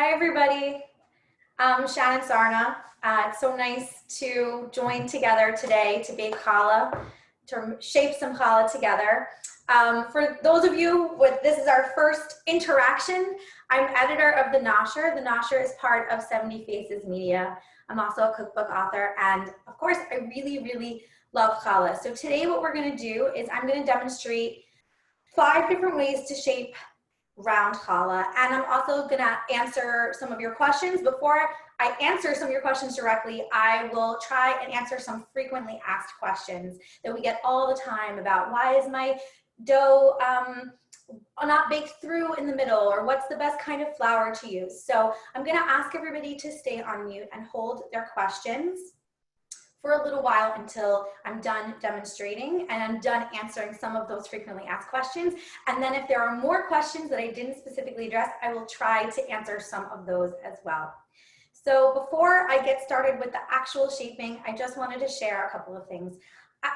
Hi, everybody. I'm Shannon Sarna. It's so nice to join together today to bake challah, to shape some challah together. For those of you, this is our first interaction. I'm editor of The Nosher. The Nosher is part of 70 Faces Media. I'm also a cookbook author, and of course, I really love challah. So today what we're gonna do is I'm gonna demonstrate 5 different ways to shape round challah, and I'm also gonna answer some of your questions. Before I answer some of your questions directly, I will try and answer some frequently asked questions that we get all the time about why is my dough not baked through in the middle, or what's the best kind of flour to use. So I'm gonna ask everybody to stay on mute and hold their questions for a little while until I'm done demonstrating and I'm done answering some of those frequently asked questions. And then if there are more questions that I didn't specifically address, I will try to answer some of those as well. So before I get started with the actual shaping, I just wanted to share a couple of things.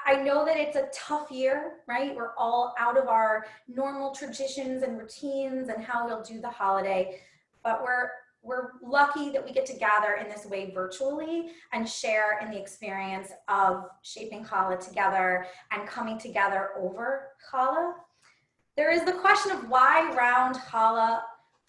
I know that it's a tough year, right? We're all out of our normal traditions and routines and how we'll do the holiday, but we're lucky that we get to gather in this way virtually and share in the experience of shaping challah together and coming together over challah. There is the question of why round challah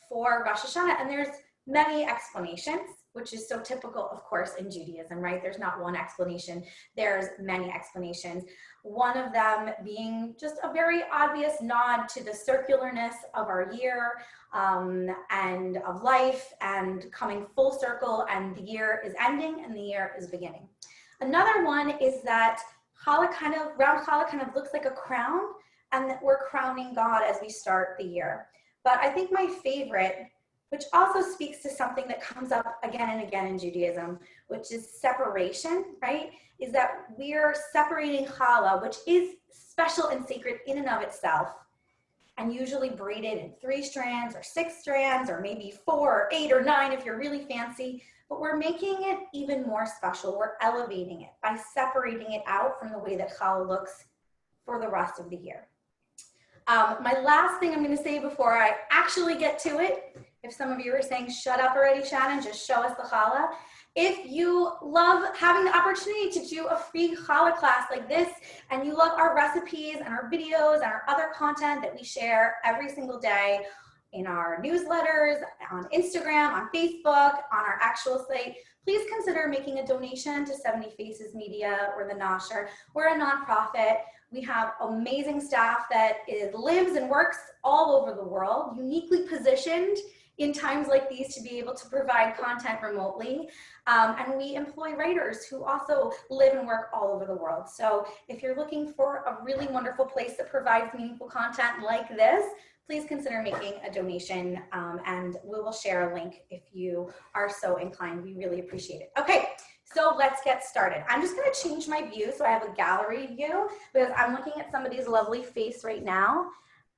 for Rosh Hashanah, and there's many explanations, which is so typical, of course, in Judaism, right? There's not one explanation, there's many explanations. One of them being just a very obvious nod to the circularness of our year and of life, and coming full circle, and the year is ending and the year is beginning. Another one is that round challah kind of looks like a crown, and that we're crowning God as we start the year. But I think my favorite, which also speaks to something that comes up again and again in Judaism, which is separation, right? Is that we're separating challah, which is special and sacred in and of itself, and usually braided in 3 strands or 6 strands, or maybe 4 or 8 or 9 if you're really fancy, but we're making it even more special. We're elevating it by separating it out from the way that challah looks for the rest of the year. My last thing I'm gonna say before I actually get to it, if some of you are saying, shut up already, Shannon, just show us the challah. If you love having the opportunity to do a free challah class like this, and you love our recipes and our videos and our other content that we share every single day in our newsletters, on Instagram, on Facebook, on our actual site, please consider making a donation to 70 Faces Media or The Nosher. We're a nonprofit. We have amazing staff that lives and works all over the world, uniquely positioned in times like these to be able to provide content remotely. And we employ writers who also live and work all over the world. So if you're looking for a really wonderful place that provides meaningful content like this, please consider making a donation, and we will share a link if you are so inclined. We really appreciate it. Okay, so let's get started. I'm just gonna change my view so I have a gallery view, because I'm looking at somebody's lovely face right now,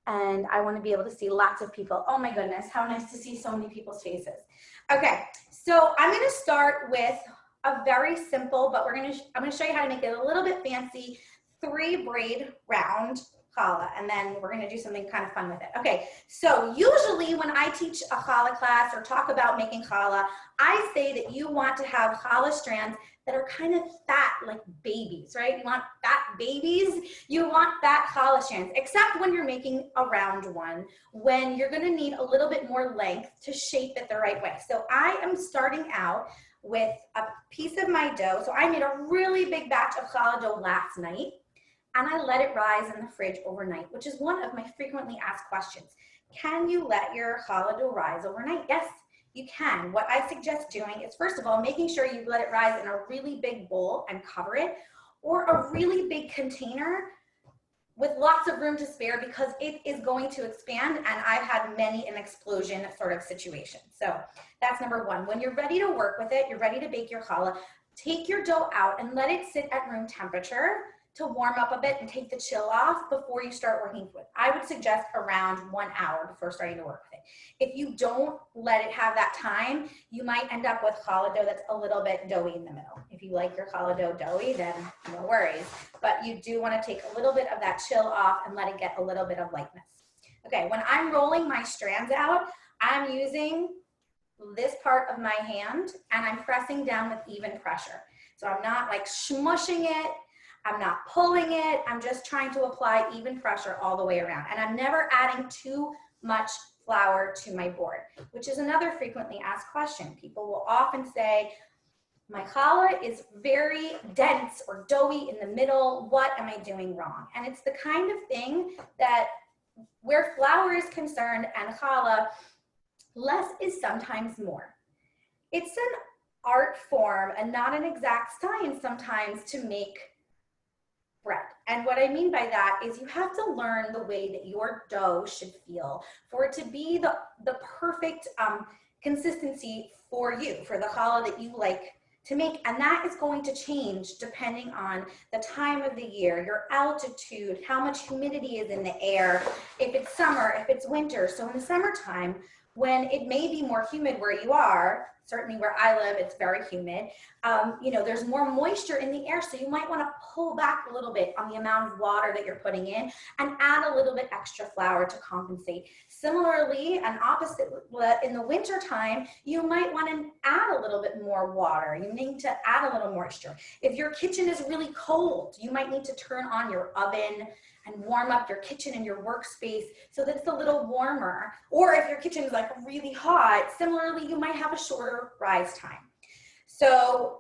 and I want to be able to see lots of people. Oh my goodness, how nice to see so many people's faces. Okay, so I'm going to start with a very simple, but I'm going to show you how to make it a little bit fancy, 3 braid round challah, and then we're going to do something kind of fun with it. Okay, so usually when I teach a challah class or talk about making challah, I say that you want to have challah strands that are kind of fat, like babies, right? You want fat babies, you want fat challah strands, except when you're making a round one, when you're gonna need a little bit more length to shape it the right way. So I am starting out with a piece of my dough. So I made a really big batch of challah dough last night, and I let it rise in the fridge overnight, which is one of my frequently asked questions. Can you let your challah dough rise overnight? Yes, you can. What I suggest doing is, first of all, making sure you let it rise in a really big bowl and cover it, or a really big container with lots of room to spare, because it is going to expand, and I've had many an explosion sort of situation. So that's number one. When you're ready to work with it, you're ready to bake your challah, take your dough out and let it sit at room temperature to warm up a bit and take the chill off before you start working with it. I would suggest around 1 hour before starting to work with it. If you don't let it have that time, you might end up with challah dough that's a little bit doughy in the middle. If you like your challah dough doughy, then no worries. But you do want to take a little bit of that chill off and let it get a little bit of lightness. Okay, when I'm rolling my strands out, I'm using this part of my hand and I'm pressing down with even pressure. So I'm not like smushing it, I'm not pulling it, I'm just trying to apply even pressure all the way around. And I'm never adding too much flour to my board, which is another frequently asked question. People will often say, my challah is very dense or doughy in the middle, what am I doing wrong? And it's the kind of thing that where flour is concerned and challah, less is sometimes more. It's an art form and not an exact science sometimes to make bread. And what I mean by that is you have to learn the way that your dough should feel for it to be the perfect consistency for you, for the challah that you like to make. And that is going to change depending on the time of the year, your altitude, how much humidity is in the air, if it's summer, if it's winter. So in the summertime, when it may be more humid where you are, certainly where I live, it's very humid, you know, there's more moisture in the air, so you might want to pull back a little bit on the amount of water that you're putting in and add a little bit extra flour to compensate. Similarly, and opposite, in the winter time, you might want to add a little bit more water. You need to add a little moisture. If your kitchen is really cold, you might need to turn on your oven and warm up your kitchen and your workspace so that it's a little warmer. Or if your kitchen is like really hot, similarly, you might have a shorter rise time. So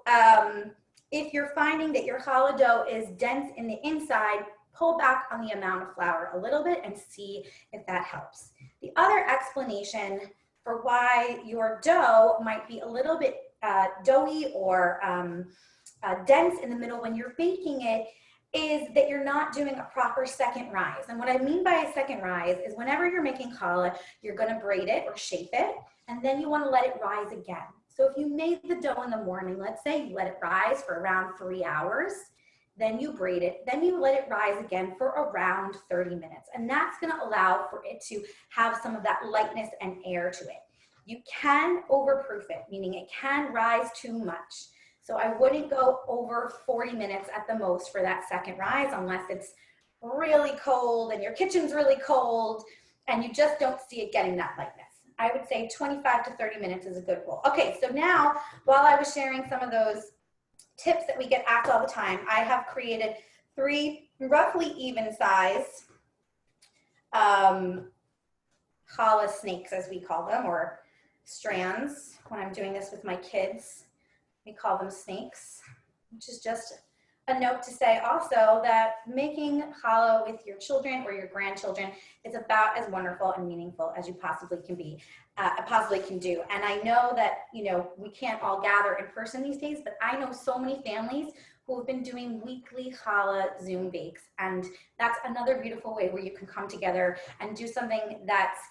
if you're finding that your challah dough is dense in the inside, pull back on the amount of flour a little bit and see if that helps. The other explanation for why your dough might be a little bit doughy or dense in the middle when you're baking it is that you're not doing a proper second rise. And what I mean by a second rise is whenever you're making challah, you're gonna braid it or shape it, and then you wanna let it rise again. So if you made the dough in the morning, let's say you let it rise for around 3 hours, then you braid it, then you let it rise again for around 30 minutes. And that's gonna allow for it to have some of that lightness and air to it. You can overproof it, meaning it can rise too much. So I wouldn't go over 40 minutes at the most for that second rise unless it's really cold and your kitchen's really cold and you just don't see it getting that lightness. I would say 25 to 30 minutes is a good rule. Okay, so now while I was sharing some of those tips that we get asked all the time, I have created 3 roughly even size challah snakes, as we call them, or strands. When I'm doing this with my kids, we call them snakes, which is just a note to say also that making challah with your children or your grandchildren is about as wonderful and meaningful as you possibly can be, can do. And I know that, you know, we can't all gather in person these days, but I know so many families who have been doing weekly challah Zoom bakes. And that's another beautiful way where you can come together and do something that's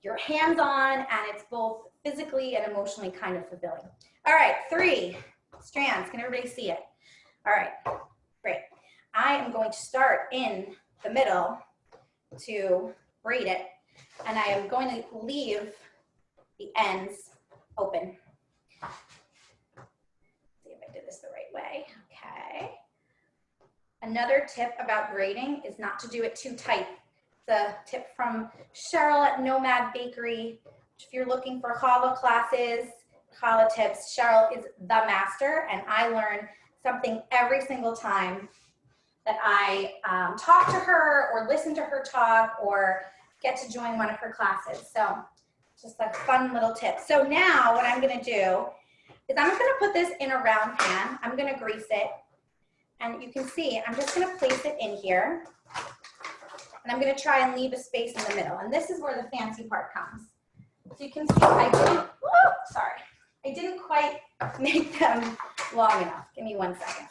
your hands-on and it's both physically and emotionally kind of fulfilling. All right, 3 strands. Can everybody see it? All right, great. I am going to start in the middle to braid it, and I am going to leave the ends open. See if I did this the right way. Okay. Another tip about braiding is not to do it too tight. It's a tip from Cheryl at Nomad Bakery. If you're looking for challah classes, challah tips, Cheryl is the master, and I learn something every single time that I talk to her or listen to her talk or get to join one of her classes. So just a fun little tip. So now what I'm gonna do is I'm gonna put this in a round pan. I'm gonna grease it. And you can see, I'm just gonna place it in here. And I'm gonna try and leave a space in the middle. And this is where the fancy part comes. So you can see I didn't quite make them long enough. Give me 1 second.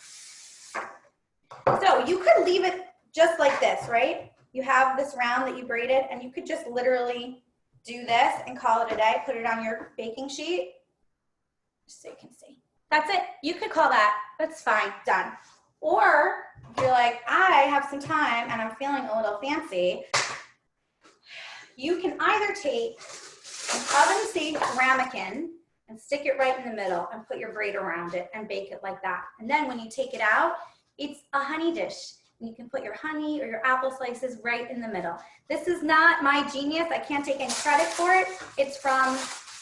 So you could leave it just like this, right? You have this round that you braided and you could just literally do this and call it a day, put it on your baking sheet, just so you can see. That's it. You could call that, that's fine, done. Or if you're like, I have some time and I'm feeling a little fancy, you can either take an oven-safe ramekin and stick it right in the middle and put your braid around it and bake it like that. And then when you take it out, it's a honey dish. And you can put your honey or your apple slices right in the middle. This is not my genius. I can't take any credit for it. It's from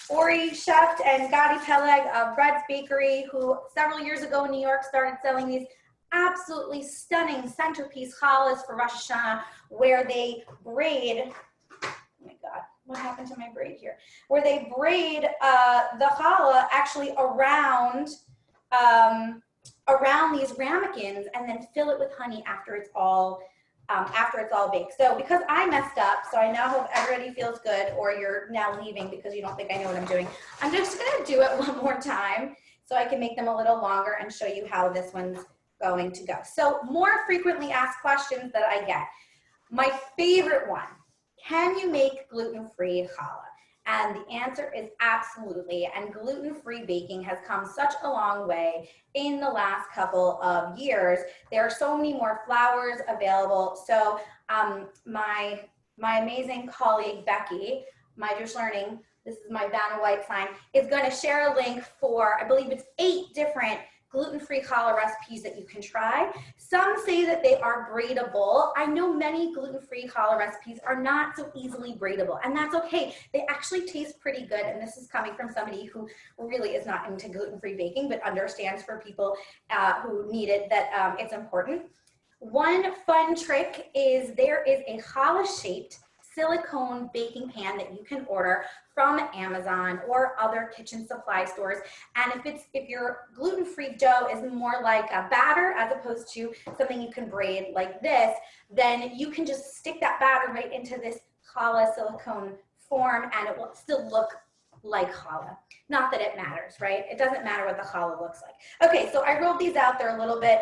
Ori Sheft and Gadi Peleg of Bread's Bakery, who several years ago in New York started selling these absolutely stunning centerpiece challahs for Rosh Hashanah, where they braid, oh my God, what happened to my braid here? Where they braid the challah actually around these ramekins and then fill it with honey after it's all baked. So because I messed up, so I now hope everybody feels good, or you're now leaving because you don't think I know what I'm doing. I'm just gonna do it one more time so I can make them a little longer and show you how this one's going to go. So more frequently asked questions that I get. My favorite one, can you make gluten-free challah? And the answer is absolutely, and gluten-free baking has come such a long way in the last couple of years. There are so many more flours available. So my amazing colleague, Becky, My Jewish Learning, this is my Vanna White sign, is going to share a link for, I believe it's 8 different gluten-free challah recipes that you can try. Some say that they are braidable. I know many gluten-free challah recipes are not so easily braidable, and that's okay. They actually taste pretty good, and this is coming from somebody who really is not into gluten-free baking, but understands for people who need it that it's important. One fun trick is there is a challah-shaped silicone baking pan that you can order from Amazon or other kitchen supply stores. And if your gluten-free dough is more like a batter as opposed to something you can braid like this, then you can just stick that batter right into this challah silicone form and it will still look like challah. Not that it matters, right? It doesn't matter what the challah looks like. Okay, so I rolled these out. They're a little bit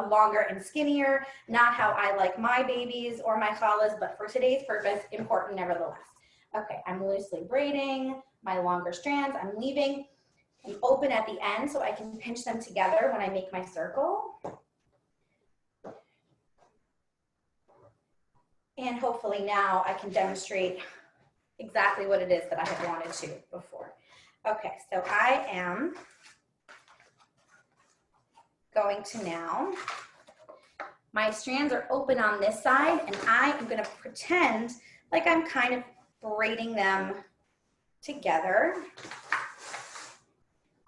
longer and skinnier, not how I like my babies or my challahs, but for today's purpose, important nevertheless. Okay, I'm loosely braiding my longer strands. I'm leaving them open at the end so I can pinch them together when I make my circle. And hopefully now I can demonstrate exactly what it is that I had wanted to before. Okay, so I am going to now, my strands are open on this side, and I am going to pretend like I'm kind of braiding them together.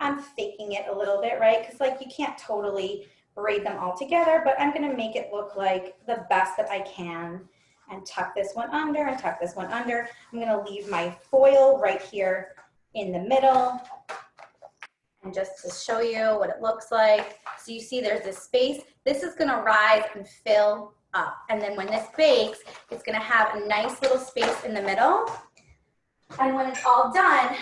I'm faking it a little bit, right? Because like you can't totally braid them all together, but I'm going to make it look like the best that I can. And tuck this one under and tuck this one under. I'm going to leave my foil right here in the middle. And just to show you what it looks like. So you see there's this space. This is going to rise and fill up. And then when this bakes, it's going to have a nice little space in the middle. And when it's all done,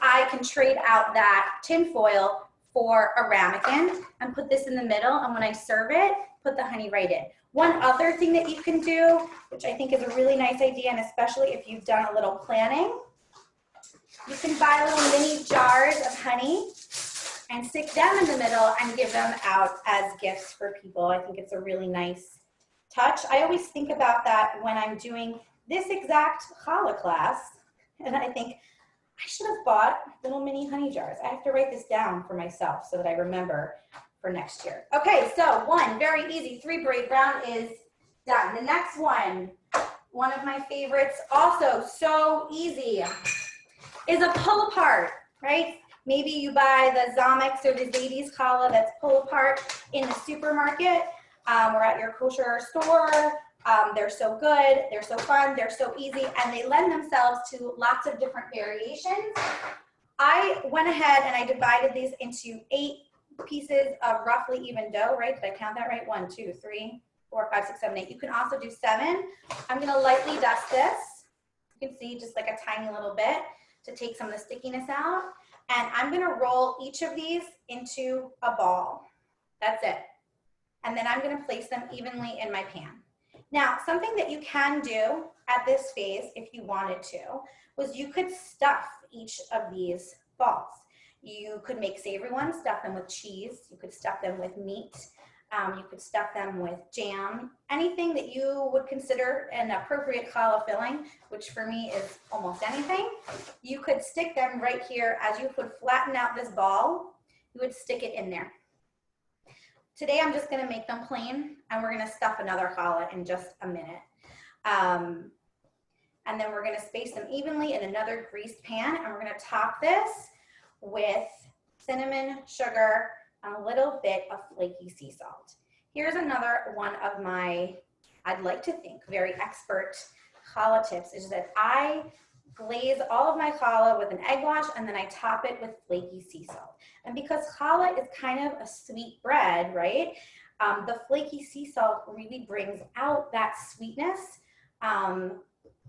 I can trade out that tin foil for a ramekin and put this in the middle. And when I serve it, put the honey right in. One other thing that you can do, which I think is a really nice idea, and especially if you've done a little planning, you can buy little mini jars of honey and stick them in the middle and give them out as gifts for people. I think it's a really nice touch. I always think about that when I'm doing this exact challah class, and I think I should have bought little mini honey jars. I have to write this down for myself so that I remember for next year. Okay, so one very easy 3 braid round is done. The next one of my favorites, also so easy, is a pull apart, right? Maybe you buy the Zamex or the Zadie's challah that's pull apart in the supermarket or at your kosher store. They're so good, they're so fun, they're so easy, and they lend themselves to lots of different variations. I went ahead and I divided these into 8 pieces of roughly even dough, right? Did I count that right? 1, 2, 3, 4, 5, 6, 7, 8. You can also do 7. I'm going to lightly dust this. You can see just like a tiny little bit to take some of the stickiness out. And I'm going to roll each of these into a ball. That's it. And then I'm going to place them evenly in my pan. Now, something that you can do at this phase, if you wanted to, was you could stuff each of these balls. You could make savory ones, stuff them with cheese. You could stuff them with meat. You could stuff them with jam. Anything that you would consider an appropriate challah filling, which for me is almost anything. You could stick them right here. As you would flatten out this ball, you would stick it in there. Today I'm just going to make them plain, and we're going to stuff another challah in just a minute. And And then we're gonna space them evenly in another greased pan, and we're gonna top this with cinnamon, sugar, and a little bit of flaky sea salt. Here's another one of my, I'd like to think, very expert challah tips, is that I glaze all of my challah with an egg wash, and then I top it with flaky sea salt. And because challah is kind of a sweet bread, right? The flaky sea salt really brings out that sweetness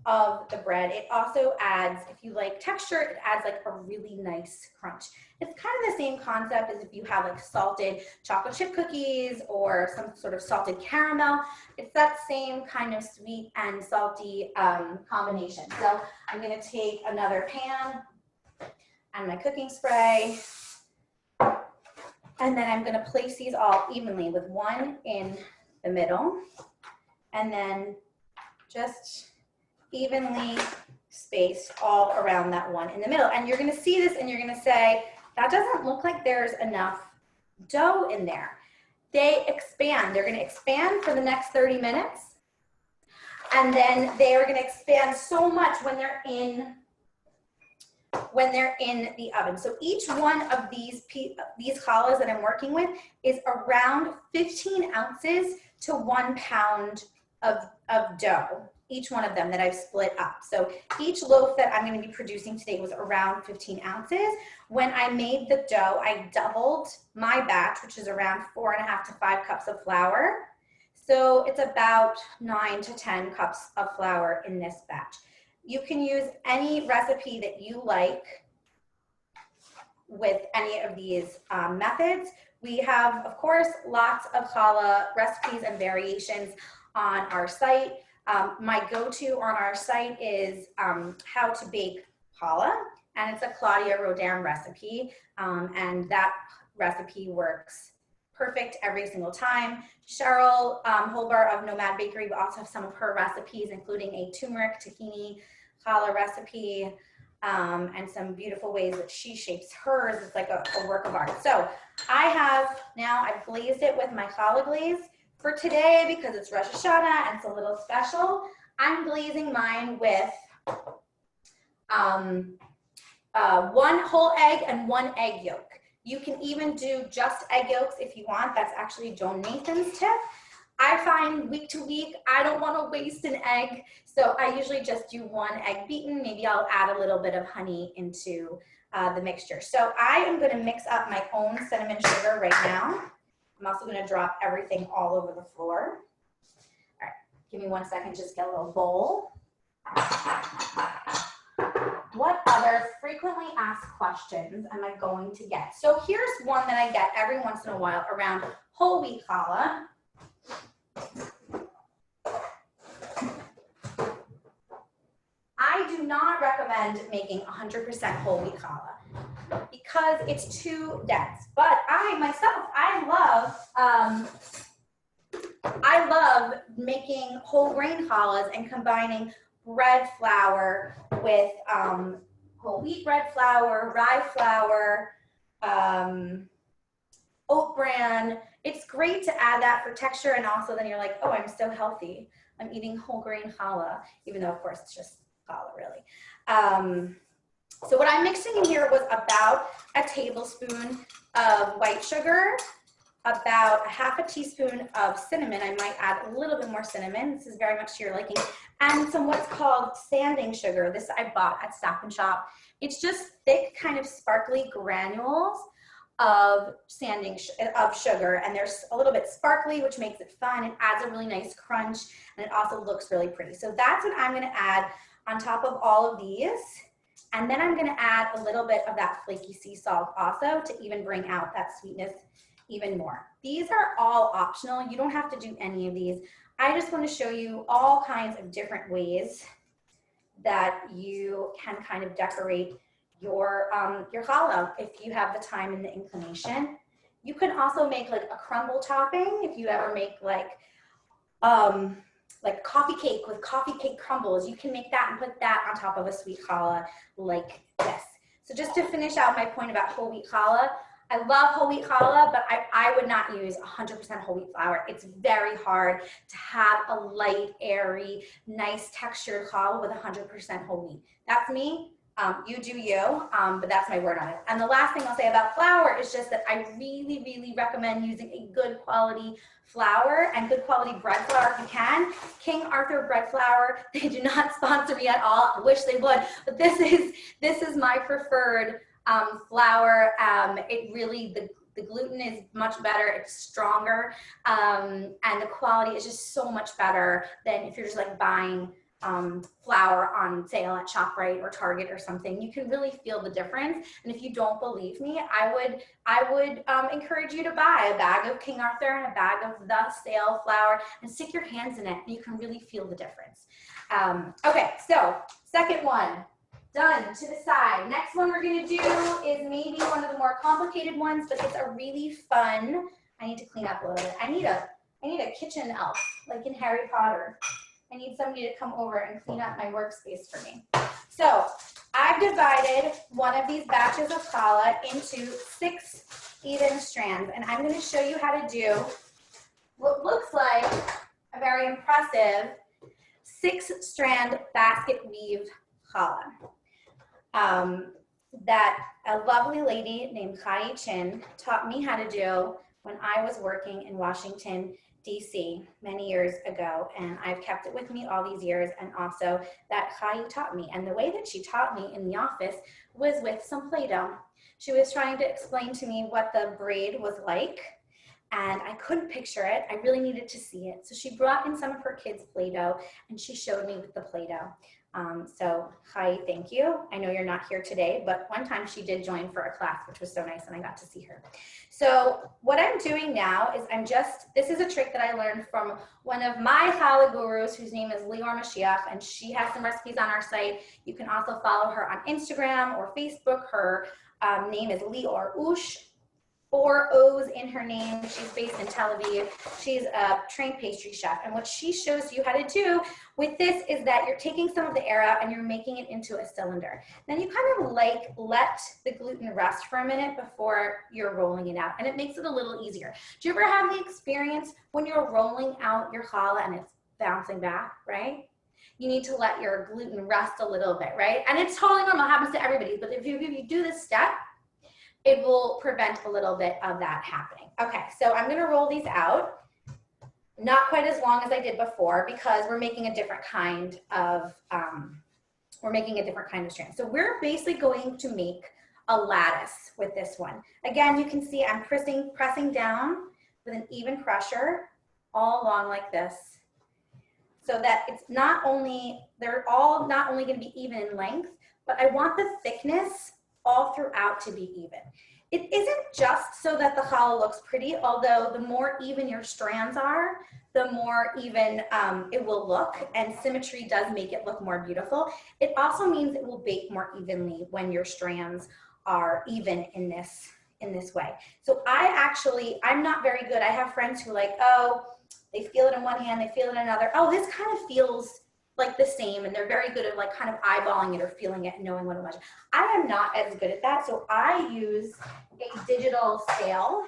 of the bread. It also adds, if you like texture, it adds like a really nice crunch. It's kind of the same concept as if you have like salted chocolate chip cookies or some sort of salted caramel. It's that same kind of sweet and salty combination. So I'm gonna take another pan and my cooking spray, and then I'm gonna place these all evenly with one in the middle, and then just evenly spaced all around that one in the middle. And you're gonna see this and you're gonna say, that doesn't look like there's enough dough in there. They expand. They're gonna expand for the next 30 minutes. And then they are gonna expand so much when they're in the oven. So each one of these challahs that I'm working with is around 15 ounces to 1 pound of dough. Each one of them that I've split up. So each loaf that I'm going to be producing today was around 15 ounces. When I made the dough, I doubled my batch, which is around 4.5 to 5 cups of flour. So it's about 9 to 10 cups of flour in this batch. You can use any recipe that you like with any of these methods. We have, of course, lots of challah recipes and variations on our site. My go-to on our site is how to bake challah, and it's a Claudia Rodin recipe, and that recipe works perfect every single time. Cheryl Holbar of Nomad Bakery will also have some of her recipes, including a turmeric tahini challah recipe, and some beautiful ways that she shapes hers. It's like a work of art. So I've glazed it with my challah glaze. For today, because it's Rosh Hashanah and it's a little special, I'm glazing mine with 1 whole egg and 1 egg yolk. You can even do just egg yolks if you want. That's actually Joan Nathan's tip. I find week to week, I don't want to waste an egg, so I usually just do 1 egg beaten. Maybe I'll add a little bit of honey into the mixture. So I am going to mix up my own cinnamon sugar right now. I'm also going to drop everything all over the floor. All right, give me 1 second, just get a little bowl. What other frequently asked questions am I going to get? So here's one that I get every once in a while around whole wheat challah. I do not recommend making 100% whole wheat challah because it's too dense. But I love making whole grain challahs and combining bread flour with whole wheat bread flour, rye flour, oat bran. It's great to add that for texture, and also then you're like, oh, I'm so healthy. I'm eating whole grain challah, even though of course it's just challah really. So what I'm mixing in here was about a tablespoon of white sugar, about 1/2 teaspoon of cinnamon. I might add a little bit more cinnamon. This is very much to your liking. And some what's called sanding sugar. This I bought at Stop and Shop. It's just thick, kind of sparkly granules of sugar, and there's a little bit sparkly, which makes it fun. It adds a really nice crunch, and it also looks really pretty. So that's what I'm gonna add on top of all of these. And then I'm gonna add a little bit of that flaky sea salt also to even bring out that sweetness even more. These are all optional. You don't have to do any of these. I just want to show you all kinds of different ways that you can kind of decorate your challah if you have the time and the inclination. You can also make like a crumble topping if you ever make like coffee cake with coffee cake crumbles. You can make that and put that on top of a sweet challah like this. So just to finish out my point about whole wheat challah, I love whole wheat challah, but I would not use 100% whole wheat flour. It's very hard to have a light, airy, nice textured challah with 100% whole wheat. That's me. You do you, but that's my word on it. And the last thing I'll say about flour is just that I really, really recommend using a good quality flour and good quality bread flour if you can. King Arthur bread flour, they do not sponsor me at all. I wish they would, but this is my preferred flour. It really, the gluten is much better, it's stronger, and the quality is just so much better than if you're just like buying flour on sale at ShopRite or Target or something. You can really feel the difference. And if you don't believe me, I would encourage you to buy a bag of King Arthur and a bag of the stale flour and stick your hands in it, and you can really feel the difference. Okay, so second one, done, to the side. Next one we're gonna do is maybe one of the more complicated ones, but it's a really fun, I need to clean up a little bit. I need a kitchen elf, like in Harry Potter. I need somebody to come over and clean up my workspace for me. So I've divided one of these batches of challah into 6 even strands, and I'm going to show you how to do what looks like a very impressive 6-strand basket weave challah that a lovely lady named Chai Chin taught me how to do when I was working in Washington, DC many years ago, and I've kept it with me all these years, and also that Chai taught me. And the way that she taught me in the office was with some Play-Doh. She was trying to explain to me what the braid was like, and I couldn't picture it. I really needed to see it. So she brought in some of her kids' Play-Doh, and she showed me with the Play-Doh. So Chai, thank you. I know you're not here today, but one time she did join for a class, which was so nice, and I got to see her. So what I'm doing now is this is a trick that I learned from one of my challah gurus, whose name is Lior Mashiach, and she has some recipes on our site. You can also follow her on Instagram or Facebook. Her name is Lior Ush. 4 O's in her name. She's based in Tel Aviv. She's a trained pastry chef. And what she shows you how to do with this is that you're taking some of the air out and you're making it into a cylinder. Then you kind of like let the gluten rest for a minute before you're rolling it out. And it makes it a little easier. Do you ever have the experience when you're rolling out your challah and it's bouncing back, right? You need to let your gluten rest a little bit, right? And it's totally normal, it happens to everybody. But if you do this step, it will prevent a little bit of that happening. Okay, so I'm gonna roll these out. Not quite as long as I did before because we're making a different kind of, strand. So we're basically going to make a lattice with this one. Again, you can see I'm pressing down with an even pressure all along like this, so that it's they're all not only gonna be even in length, but I want the thickness all throughout to be even. It isn't just so that the challah looks pretty, although the more even your strands are, the more even it will look, and symmetry does make it look more beautiful. It also means it will bake more evenly when your strands are even in this way. So I'm not very good. I have friends who like, oh, they feel it in one hand, they feel it in another. Oh, this kind of feels like the same, and they're very good at like kind of eyeballing it or feeling it and knowing what it was. I am not as good at that, so I use a digital scale,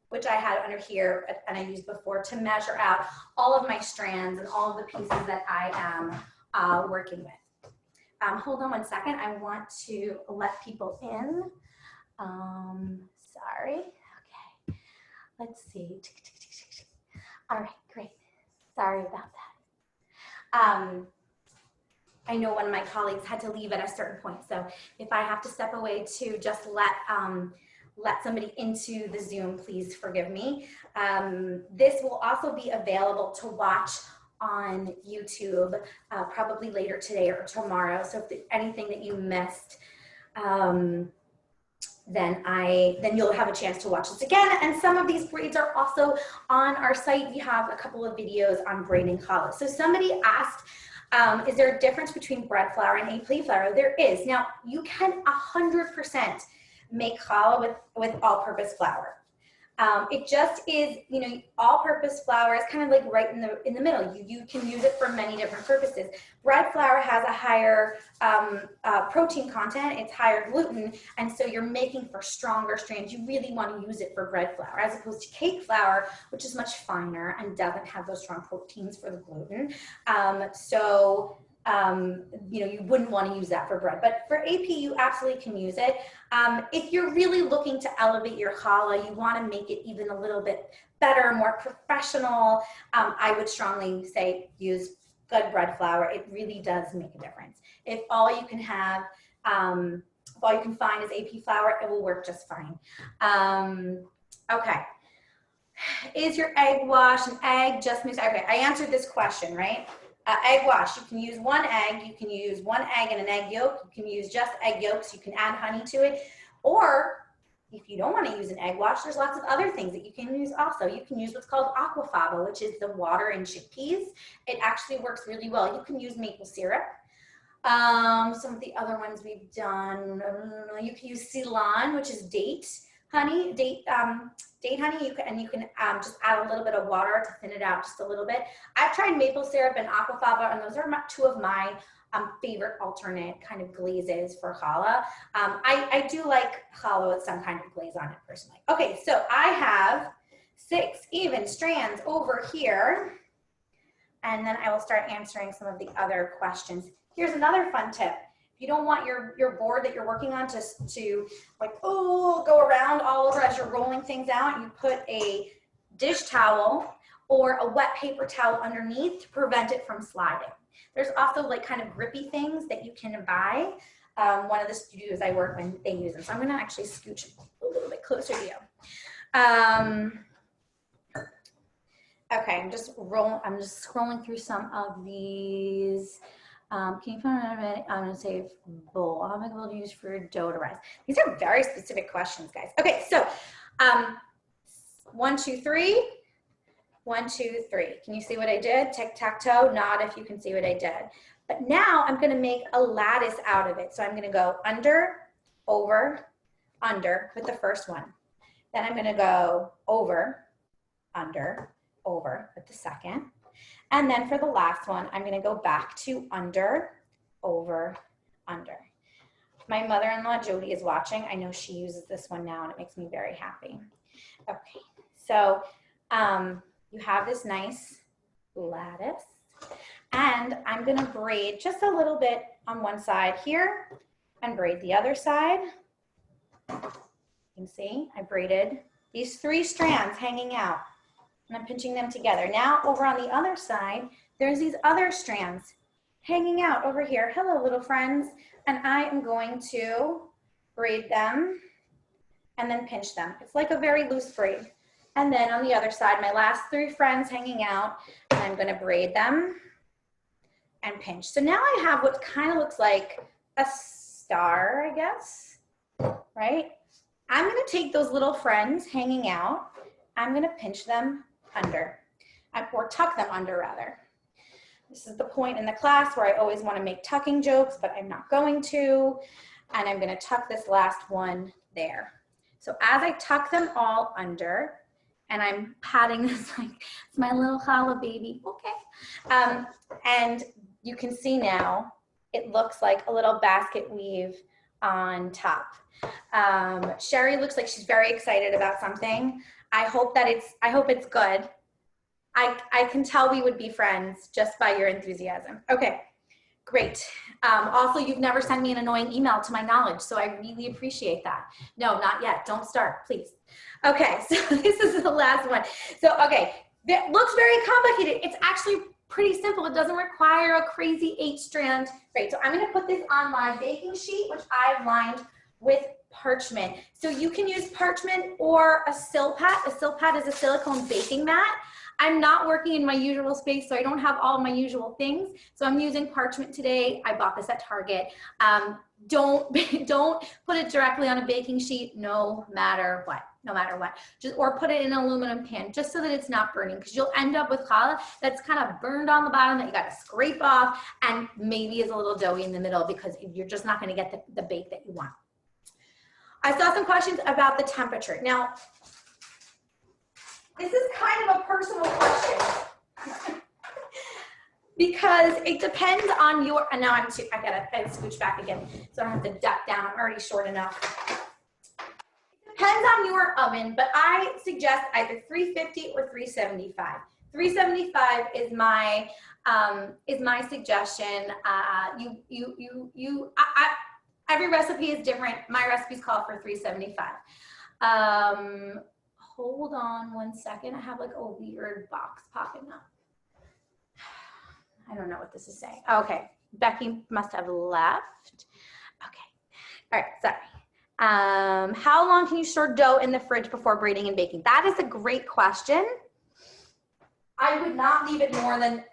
which I had under here and I used before, to measure out all of my strands and all of the pieces that I am working with. Hold on one second, I want to let people in. Sorry, okay, let's see. All right, great, sorry about that. I know one of my colleagues had to leave at a certain point, so if I have to step away to just let somebody into the Zoom, please forgive me. This will also be available to watch on YouTube probably later today or tomorrow. So if there's anything that you missed, then you'll have a chance to watch this again. And some of these braids are also on our site. We have a couple of videos on braiding challah. So somebody asked, is there a difference between bread flour and a flour? There is. Now, you can 100% make challah with all-purpose flour. It just is, you know, all-purpose flour is kind of like right in the middle. You can use it for many different purposes. Bread flour has a higher protein content, it's higher gluten, and so you're making for stronger strands. You really want to use it for bread flour, as opposed to cake flour, which is much finer and doesn't have those strong proteins for the gluten. You know, you wouldn't want to use that for bread, but for AP, you absolutely can use it. If you're really looking to elevate your challah, you want to make it even a little bit better, more professional, I would strongly say use good bread flour. It really does make a difference. If all you can have, if all you can find is AP flour, it will work just fine. Okay. Is your egg wash an egg just mixed? Okay, I answered this question, right? Egg wash, you can use one egg, you can use one egg and an egg yolk, you can use just egg yolks, you can add honey to it, or if you don't want to use an egg wash, there's lots of other things that you can use also. You can use what's called aquafaba, which is the water in chickpeas. It actually works really well. You can use maple syrup. Some of the other ones we've done, you can use Ceylon, which is date honey, date honey, you can just add a little bit of water to thin it out just a little bit. I've tried maple syrup and aquafaba, and those are two of my favorite alternate kind of glazes for challah. I do like challah with some kind of glaze on it personally. Okay, so I have 6 even strands over here, and then I will start answering some of the other questions. Here's another fun tip. You don't want your board that you're working on to like, oh, go around all over as you're rolling things out. You put a dish towel or a wet paper towel underneath to prevent it from sliding. There's also like kind of grippy things that you can buy. One of the studios I work with, they use them. So I'm gonna actually scooch a little bit closer to you. Okay, I'm just scrolling through some of these. Can you find a minute? I'm going to say bowl. How am I going to use for dough to rise? These are very specific questions, guys. Okay, so 1, 2, 3. 1, 2, 3. Can you see what I did? Tic-tac-toe. Nod if you can see what I did. But now I'm going to make a lattice out of it. So I'm going to go under, over, under with the first one. Then I'm going to go over, under, over with the second. And then for the last one, I'm going to go back to under, over, under. My mother-in-law, Jody, is watching. I know she uses this one now, and it makes me very happy. Okay, so you have this nice lattice, and I'm going to braid just a little bit on one side here and braid the other side. You can see I braided these 3 strands hanging out. And I'm pinching them together. Now over on the other side, there's these other strands hanging out over here. Hello, little friends. And I am going to braid them and then pinch them. It's like a very loose braid. And then on the other side, my last 3 friends hanging out, and I'm gonna braid them and pinch. So now I have what kind of looks like a star, I guess, right? I'm gonna take those little friends hanging out. I'm gonna pinch them under, or tuck them under rather. This is the point in the class where I always want to make tucking jokes, but I'm not going to, and I'm going to tuck this last one there. So as I tuck them all under, and I'm patting this like it's my little challah baby, okay, and you can see now it looks like a little basket weave on top. Sherry looks like she's very excited about something. I hope it's good. I can tell we would be friends just by your enthusiasm. Okay, great. Also, you've never sent me an annoying email to my knowledge, so I really appreciate that. No, not yet. Don't start, please. Okay, so this is the last one. So, okay, it looks very complicated. It's actually pretty simple. It doesn't require a crazy 8-strand. Great, so I'm gonna put this on my baking sheet, which I've lined with parchment. So you can use parchment or a Silpat. A Silpat is a silicone baking mat. I'm not working in my usual space, so I don't have all my usual things. So I'm using parchment today. I bought this at Target. Don't put it directly on a baking sheet, no matter what. Or put it in an aluminum pan, just so that it's not burning, because you'll end up with challah that's kind of burned on the bottom that you got to scrape off, and maybe is a little doughy in the middle because you're just not going to get the bake that you want. I saw some questions about the temperature. Now, This is kind of a personal question. Because it depends on your, and now I gotta scooch back again, so I don't have to duck down, I'm already short enough. It depends on your oven, but I suggest either 350 or 375. 375 is my suggestion. Every recipe is different. My recipes call for 375. Hold on one second. I have like a weird box popping up. I don't know what this is saying. Okay, Becky must have left. Okay, all right, sorry. How long can you store dough in the fridge before braiding and baking? That is a great question. I would not leave it more than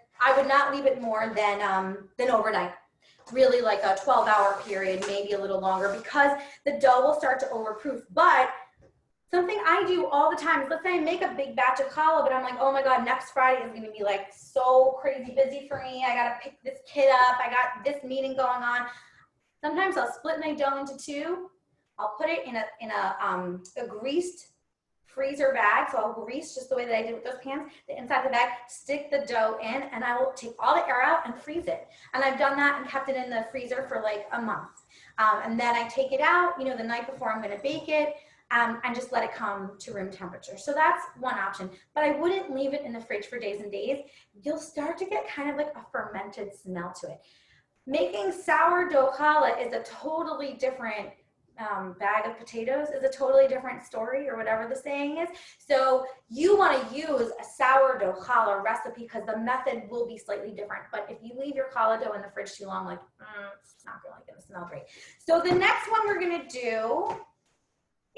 overnight. Really like a 12-hour period, maybe a little longer, because the dough will start to overproof. But something I do all the time is, let's say I make a big batch of challah, but I'm like, oh my God, next Friday is gonna be like so crazy busy for me. I gotta pick this kid up. I got this meeting going on. Sometimes I'll split my dough into two. I'll put it in a greased freezer bag. So I'll grease just the way that I did with those pans, the inside of the bag, stick the dough in, and I will take all the air out and freeze it. And I've done that and kept it in the freezer for like a month. And then I take it out, you know, the night before I'm gonna bake it, and just let it come to room temperature. So that's one option, but I wouldn't leave it in the fridge for days and days. You'll start to get kind of like a fermented smell to it. Making sourdough challah is a totally different bag of potatoes, is a totally different story, or whatever the saying is. So you want to use a sourdough challah recipe because the method will be slightly different. But if you leave your challah dough in the fridge too long, like it's not really going to smell great. So the next one we're going to do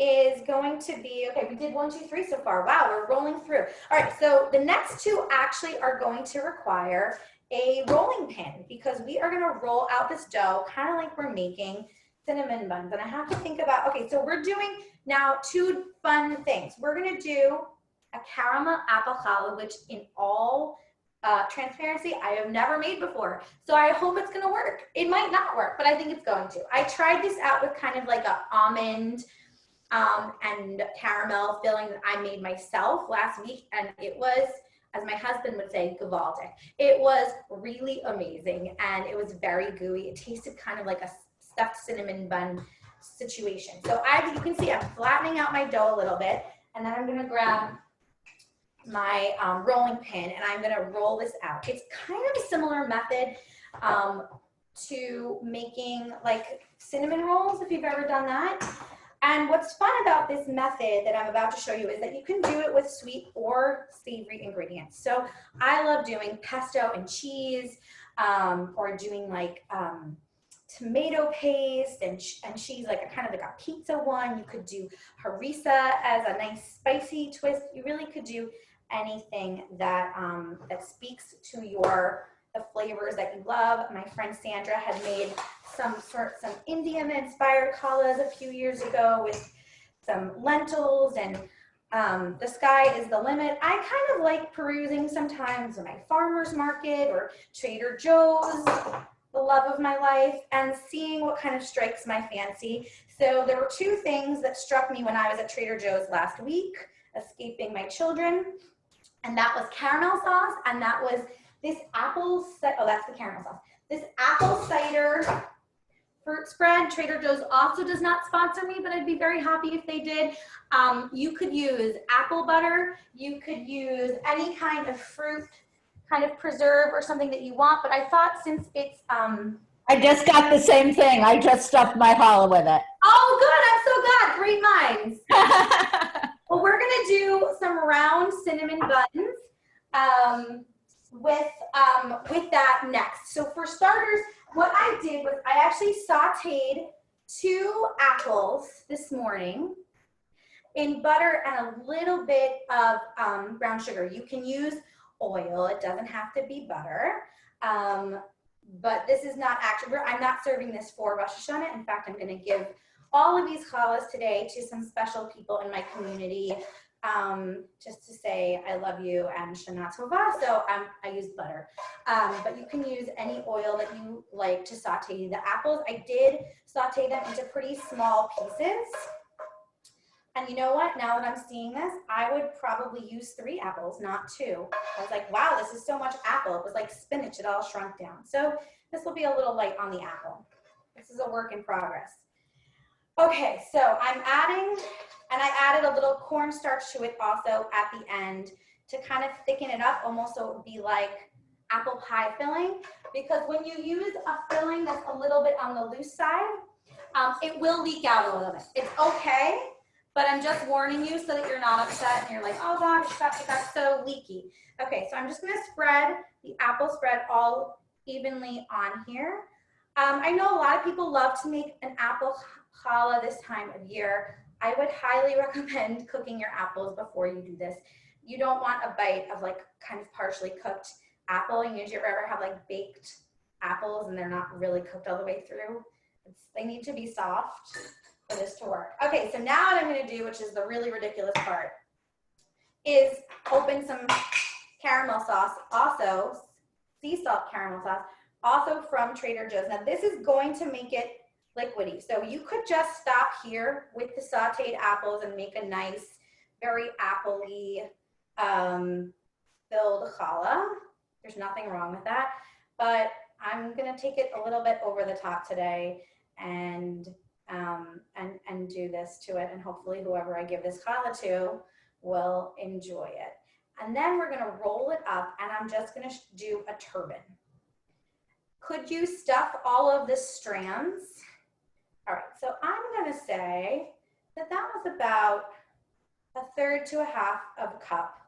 is going to be, okay, we did 1, 2, 3 so far. Wow, we're rolling through. All right, so the next two actually are going to require a rolling pin, because we are gonna roll out this dough kind of like we're making cinnamon buns. And I have to think about, okay, so we're doing now two fun things. We're gonna do a caramel apple challah, which in all transparency, I have never made before. So I hope it's gonna work. It might not work, but I think it's going to. I tried this out with kind of like a almond and caramel filling that I made myself last week, and it was, as my husband would say, gewaldic. It was really amazing, and it was very gooey. It tasted kind of like a stuffed cinnamon bun situation. So you can see I'm flattening out my dough a little bit, and then I'm gonna grab my rolling pin, and I'm gonna roll this out. It's kind of a similar method to making like cinnamon rolls, if you've ever done that. And what's fun about this method that I'm about to show you is that you can do it with sweet or savory ingredients. So I love doing pesto and cheese, or doing like tomato paste and cheese, like a kind of like a pizza one. You could do harissa as a nice spicy twist. You really could do anything that that speaks to the flavors that you love. My friend Sandra had made some Indian inspired challahs a few years ago with some lentils, and the sky is the limit. I kind of like perusing sometimes in my farmer's market or Trader Joe's, the love of my life, and seeing what kind of strikes my fancy. So there were two things that struck me when I was at Trader Joe's last week, escaping my children, and that was caramel sauce, and that was this apple, that's the caramel sauce. This apple cider fruit spread. Trader Joe's also does not sponsor me, but I'd be very happy if they did. You could use apple butter. You could use any kind of fruit, kind of preserve or something that you want. But I thought since it's... I just got the same thing. I just stuffed my challah with it. Oh, good. I'm so glad. Great minds. Well, we're going to do some round cinnamon buns. With that next. So for starters, what I did was I actually sauteed 2 apples this morning in butter and a little bit of brown sugar. You can use oil. It doesn't have to be butter. But this is not actually, I'm not serving this for Rosh Hashanah. In fact, I'm going to give all of these challahs today to some special people in my community, just to say I love you and Shana Tova. So I use butter, but you can use any oil that you like to saute the apples. I did saute them into pretty small pieces, and you know what? Now that I'm seeing this, I would probably use 3 apples, not 2. I was like, wow, this is so much apple. It was like spinach. It all shrunk down. So this will be a little light on the apple. This is a work in progress. Okay, so I'm adding, and I added a little cornstarch to it also at the end to kind of thicken it up, almost so it would be like apple pie filling. Because when you use a filling that's a little bit on the loose side, it will leak out a little bit. It's okay, but I'm just warning you so that you're not upset and you're like, oh gosh, it got so leaky. Okay, so I'm just gonna spread the apple spread all evenly on here. I know a lot of people love to make an apple challah this time of year. I would highly recommend cooking your apples before you do this. You don't want a bite of like kind of partially cooked apple. You usually ever have like baked apples and they're not really cooked all the way through. They need to be soft for this to work. Okay, so now what I'm gonna do, which is the really ridiculous part, is open some caramel sauce, also sea salt caramel sauce, also from Trader Joe's. Now this is going to make it liquidy. So you could just stop here with the sauteed apples and make a nice, very apple-y filled challah. There's nothing wrong with that, but I'm gonna take it a little bit over the top today and do this to it, and hopefully whoever I give this challah to will enjoy it. And then we're gonna roll it up, and I'm just gonna do a turban. Could you stuff all of the strands? All right, so I'm gonna say that that was about 1/3 to 1/2 of a cup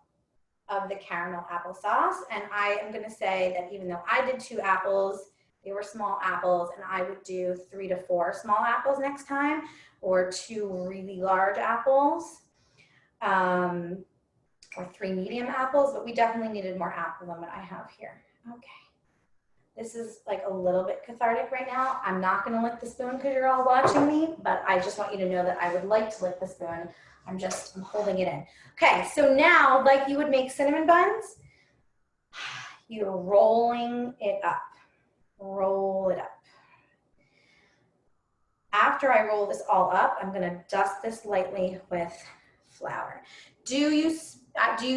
of the caramel applesauce. And I am gonna say that even though I did 2 apples, they were small apples, and I would do 3 to 4 small apples next time, or 2 really large apples, or 3 medium apples, but we definitely needed more apple than what I have here. Okay. This is like a little bit cathartic right now. I'm not gonna lick the spoon because you're all watching me, but I just want you to know that I would like to lick the spoon. I'm holding it in. Okay, so now, like you would make cinnamon buns, you're rolling it up. Roll it up. After I roll this all up, I'm gonna dust this lightly with flour. Do you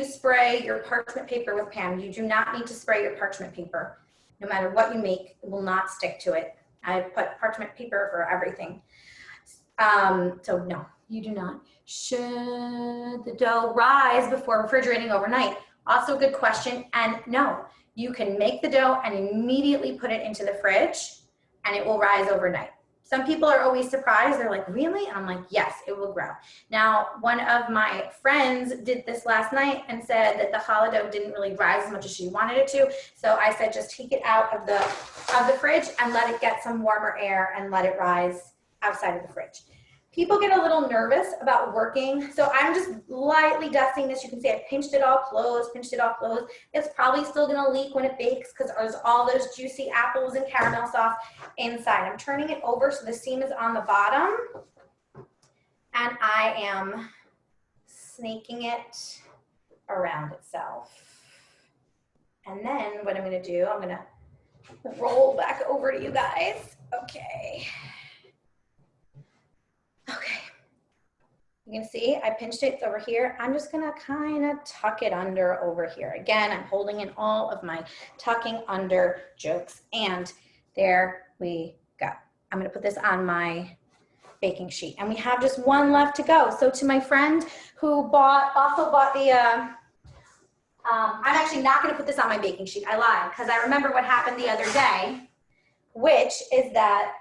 spray your parchment paper with Pam? You do not need to spray your parchment paper. No matter what you make, it will not stick to it. I put parchment paper for everything. So no, you do not. Should the dough rise before refrigerating overnight? Also a good question, and no, you can make the dough and immediately put it into the fridge and it will rise overnight. Some people are always surprised. They're like, really? And I'm like, yes, it will grow. Now, one of my friends did this last night and said that the challah dough didn't really rise as much as she wanted it to. So I said, just take it out of the fridge and let it get some warmer air and let it rise outside of the fridge. People get a little nervous about working. So I'm just lightly dusting this. You can see I pinched it all closed, It's probably still gonna leak when it bakes because there's all those juicy apples and caramel sauce inside. I'm turning it over so the seam is on the bottom. And I am snaking it around itself. And then what I'm gonna do, I'm gonna roll back over to you guys. Okay. Okay, you can see I pinched it, it's over here. I'm just gonna kind of tuck it under over here. Again, I'm holding in all of my tucking under jokes, and there we go. I'm gonna put this on my baking sheet, and we have just one left to go. So to my friend who also bought the, I'm actually not gonna put this on my baking sheet, I lied, because I remember what happened the other day, which is that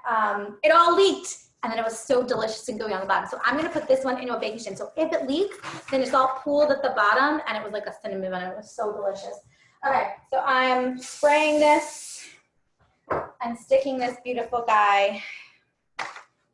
it all leaked. And then it was so delicious and gooey on the bottom. So I'm gonna put this one into a baking sheet. So if it leaks, then it's all pooled at the bottom, and it was like a cinnamon bun. It was so delicious. Okay, so I'm spraying this and sticking this beautiful guy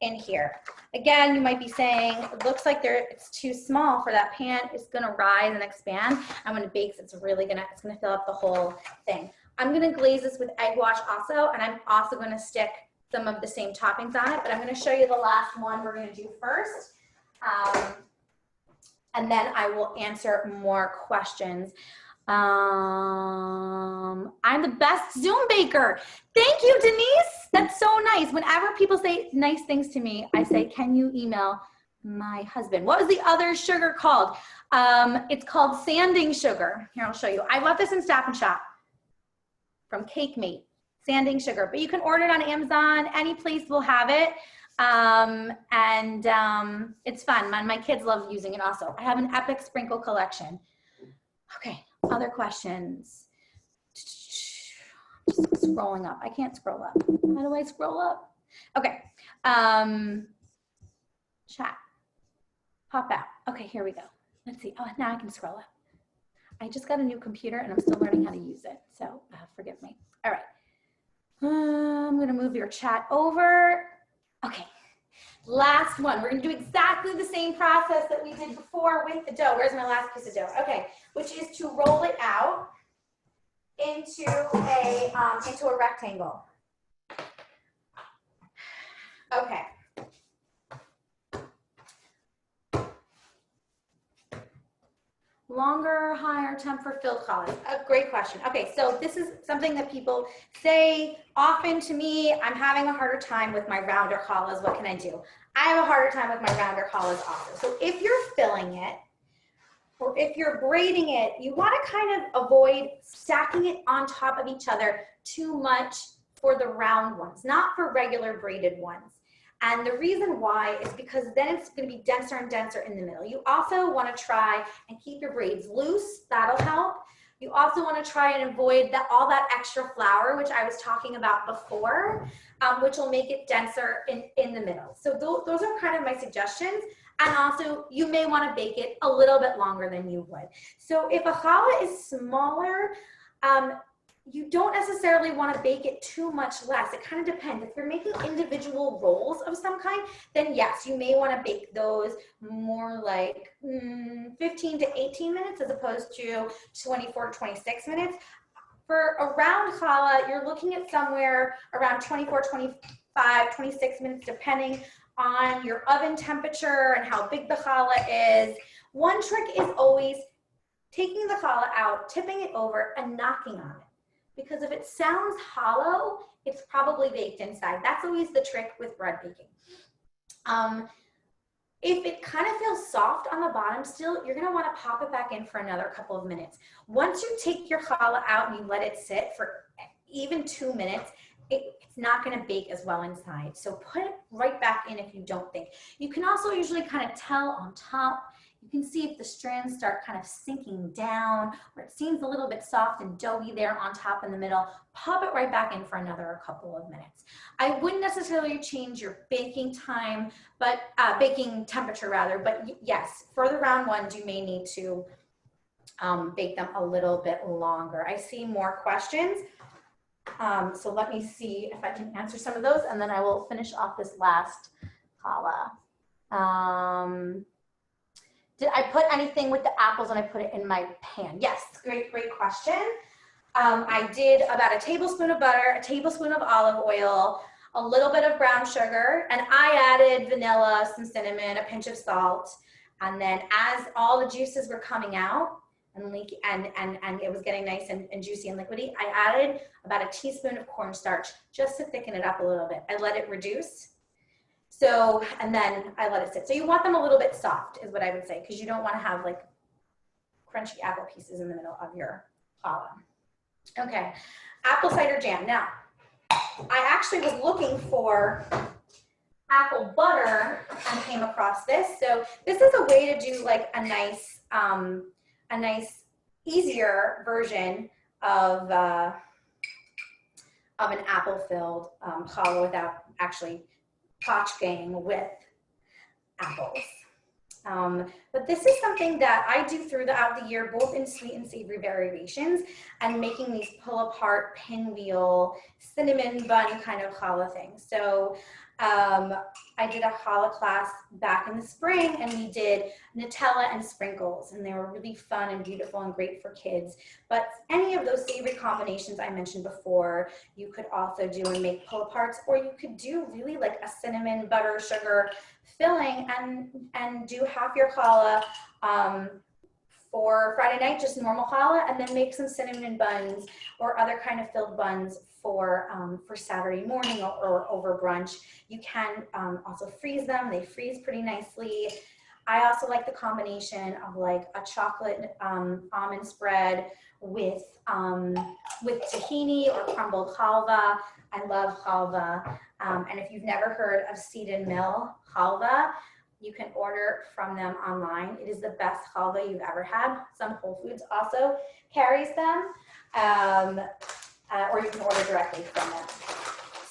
in here. Again, you might be saying, it looks like it's too small for that pan. It's gonna rise and expand. And when it bakes, it's gonna fill up the whole thing. I'm gonna glaze this with egg wash also, and I'm also gonna stick some of the same toppings on it, but I'm gonna show you the last one we're gonna do first. And then I will answer more questions. I'm the best Zoom baker. Thank you, Denise. That's so nice. Whenever people say nice things to me, I say, can you email my husband. What was the other sugar called? It's called sanding sugar. Here, I'll show you. I bought this in Stop and Shop from Cake Mate, sanding sugar. But you can order it on Amazon. Any place will have it. It's fun. My kids love using it also. I have an epic sprinkle collection. Okay, other questions? Just scrolling up. I can't scroll up. How do I scroll up? Okay. Chat. Pop out. Okay, here we go. Let's see. Oh, now I can scroll up. I just got a new computer and I'm still learning how to use it. So forgive me. All right. I'm going to move your chat over. Okay. Last one. We're going to do exactly the same process that we did before with the dough. Where's my last piece of dough? Okay. Which is to roll it out into a rectangle. Okay. Longer, higher temp for filled challah? A great question. Okay, so this is something that people say often to me. I'm having a harder time with my rounder challahs. What can I do? I have a harder time with my rounder challahs also. So if you're filling it, or if you're braiding it, you want to kind of avoid stacking it on top of each other too much for the round ones, not for regular braided ones. And the reason why is because then it's going to be denser and denser in the middle. You also want to try and keep your braids loose. That'll help. You also want to try and avoid all that extra flour, which I was talking about before, which will make it denser in the middle. So those are kind of my suggestions. And also, you may want to bake it a little bit longer than you would. So if a challah is smaller, you don't necessarily want to bake it too much less. It kind of depends. If you're making individual rolls of some kind, then yes, you may want to bake those more like 15 to 18 minutes as opposed to 24 to 26 minutes. For a round challah, you're looking at somewhere around 24, 25, 26 minutes, depending on your oven temperature and how big the challah is. One trick is always taking the challah out, tipping it over, and knocking on it. Because if it sounds hollow, it's probably baked inside. That's always the trick with bread baking. If it kind of feels soft on the bottom still, you're gonna wanna pop it back in for another couple of minutes. Once you take your challah out and you let it sit for even 2 minutes, it's not gonna bake as well inside. So put it right back in if you don't think. You can also usually kind of tell on top. You can see if the strands start kind of sinking down, or it seems a little bit soft and doughy there on top in the middle. Pop it right back in for another couple of minutes. I wouldn't necessarily change your baking time, but baking temperature rather, but yes, for the round ones, you may need to bake them a little bit longer. I see more questions. So let me see if I can answer some of those, and then I will finish off this last challah. Did I put anything with the apples and I put it in my pan? Yes, great question. I did about a tablespoon of butter, a tablespoon of olive oil, a little bit of brown sugar, and I added vanilla, some cinnamon, a pinch of salt. And then as all the juices were coming out and it was getting nice and juicy and liquidy, I added about a teaspoon of cornstarch just to thicken it up a little bit. I let it reduce. So, and then I let it sit. So you want them a little bit soft is what I would say, because you don't want to have like crunchy apple pieces in the middle of your challah. Okay, apple cider jam. Now, I actually was looking for apple butter and came across this. So this is a way to do like a nice easier version of an apple-filled challah without actually tchotchkeng with apples. But this is something that I do throughout the year, both in sweet and savory variations, and making these pull-apart pinwheel cinnamon bun kind of challah things. So I did a challah class back in the spring, and we did Nutella and sprinkles, and they were really fun and beautiful and great for kids. But any of those savory combinations I mentioned before, you could also do and make pull-aparts, or you could do really like a cinnamon, butter, sugar filling and do half your challah for Friday night, just normal challah, and then make some cinnamon buns or other kind of filled buns for Saturday morning or over brunch. You can also freeze them. They freeze pretty nicely. I also like the combination of like a chocolate almond spread with tahini or crumbled halva. I love halva. And if you've never heard of Seed and Mill halva, you can order from them online. It is the best halva you've ever had. Some Whole Foods also carries them, or you can order directly from them.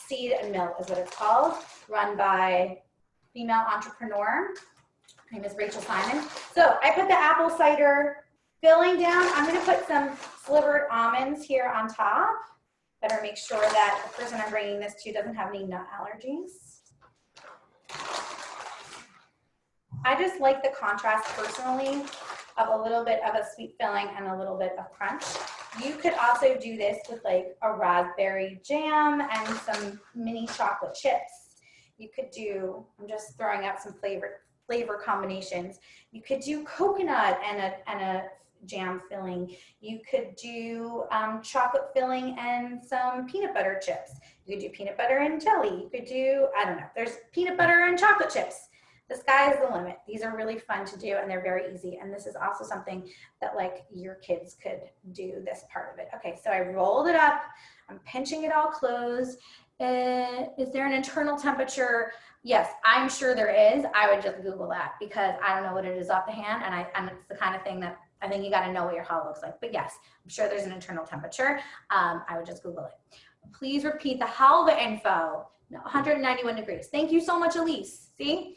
Seed and Mill is what it's called, run by female entrepreneur. Her name is Rachel Simon. So I put the apple cider filling down. I'm gonna put some slivered almonds here on top. Better make sure that the person I'm bringing this to doesn't have any nut allergies. I just like the contrast personally of a little bit of a sweet filling and a little bit of crunch. You could also do this with like a raspberry jam and some mini chocolate chips. You could do, I'm just throwing out some flavor combinations. You could do coconut and a jam filling. You could do chocolate filling and some peanut butter chips. You could do peanut butter and jelly. You could do, I don't know, there's peanut butter and chocolate chips. The sky is the limit. These are really fun to do and they're very easy. And this is also something that like your kids could do this part of it. Okay, so I rolled it up. I'm pinching it all closed. Is there an internal temperature? Yes, I'm sure there is. I would just Google that because I don't know what it is off the hand. And it's the kind of thing that I think you got to know what your challah looks like. But yes, I'm sure there's an internal temperature. I would just Google it. Please repeat the halva info. 191 degrees. Thank you so much, Elise. See?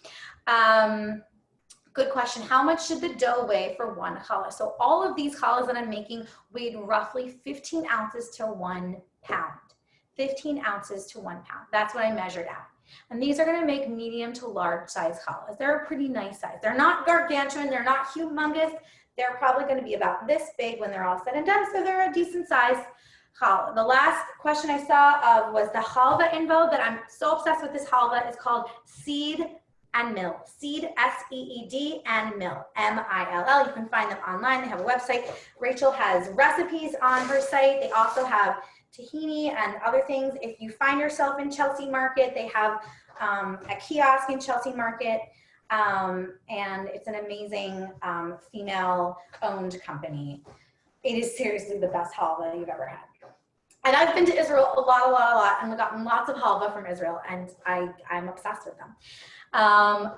Good question. How much should the dough weigh for one challah? So all of these challahs that I'm making weighed roughly 15 ounces to 1 pound. 15 ounces to 1 pound. That's what I measured out. And these are going to make medium to large size challahs. They're a pretty nice size. They're not gargantuan. They're not humongous. They're probably going to be about this big when they're all said and done. So they're a decent size challah. The last question I saw was the halva info that I'm so obsessed with. This halva is called Seed and Mill. Seed, S-E-E-D, and Mill, M-I-L-L. You can find them online. They have a website. Rachel has recipes on her site. They also have tahini and other things. If you find yourself in Chelsea Market, they have a kiosk in Chelsea Market. And it's an amazing female-owned company. It is seriously the best halva you've ever had. And I've been to Israel a lot, and we've gotten lots of halva from Israel, and I'm obsessed with them.